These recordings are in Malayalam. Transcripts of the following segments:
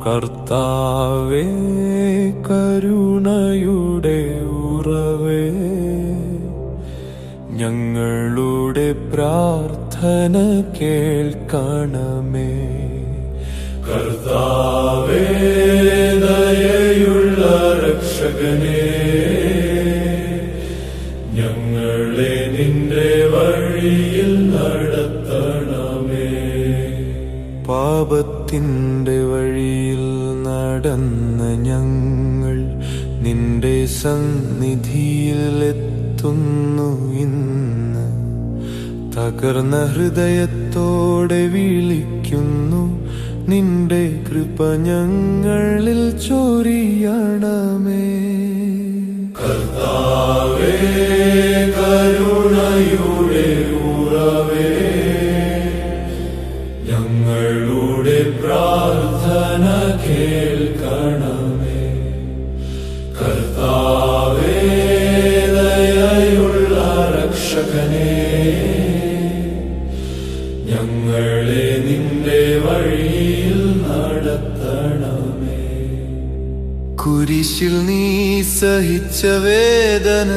കർത്താവേ കരുണയുടെ ഉറവേ, ഞങ്ങളുടെ പ്രാർത്ഥന കേൾക്കണമേ. കർത്താവേ ദയയുള്ള രക്ഷകനേ, ഞങ്ങളെ നിന്റെ വഴിയിൽ നടത്തണമേ. പാപത്തിൻ്റെ വഴിയിൽ നടന്ന ഞങ്ങൾ നിന്റെ സന്നിധിയിലെത്തുന്നു ഇന്ന്. തകർന്ന ഹൃദയത്തോടെ വിളിക്കുന്നു, നിന്റെ കൃപ ഞങ്ങളിൽ ചൊരിയണമേ. കർത്താവേ കരുണയുടെ ഉറവേ, ഞങ്ങളുടെ പ്രാർത്ഥന കേൾക്കണമേ. കർത്താവേ ദയയുള്ള രക്ഷകനേ, ഞങ്ങളെ നിന്റെ വഴിയിൽ നടത്തണമേ. കുരിശിൽ നീ സഹിച്ച വേദന,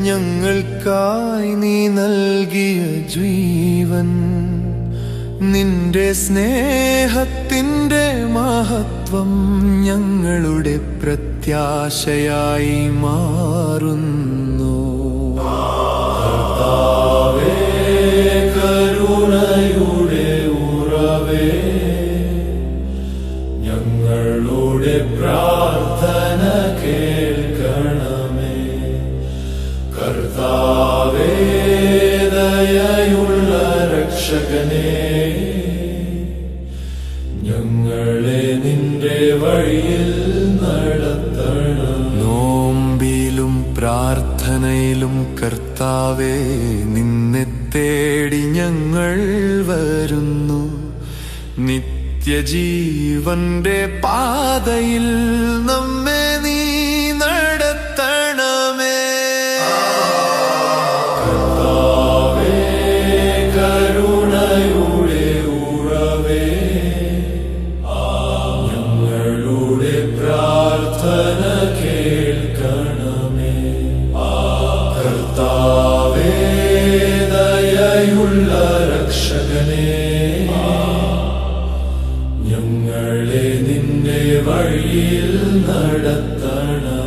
ഞങ്ങൾക്കായി നീ നൽകിയ ജീവൻ, നിന്റെ സ്നേഹത്തിൻ്റെ മഹത്വം ഞങ്ങളുടെ പ്രത്യാശയായി മാറുന്നു. കർത്താവേ കരുണയുടെ ഉറവേ, ഞങ്ങളുടെ പ്രാർത്ഥന കേൾക്കണമേ. കർത്താവേ ദയയുള്ള രക്ഷകനേ, ഞങ്ങളെ നിന്റെ വഴിയിൽ നടത്തണം. നോമ്പിലും പ്രാർത്ഥനയിലും കർത്താവേ നിന്നെ തേടി ഞങ്ങൾ വരുന്നു. നിത്യജീവന്റെ പാതയിൽ നമ്മെ നീ നടത്തണമേ. കർത്താവേ കരുണയുടെ ഉറവേ, ഞങ്ങളുടെ പ്രാർത്ഥന കേൾക്കണമേ. കർത്താവേ ദയയുള്ള രക്ഷകനേ, ഞങ്ങളെ നിന്റെ വഴിയിൽ നടത്തണം.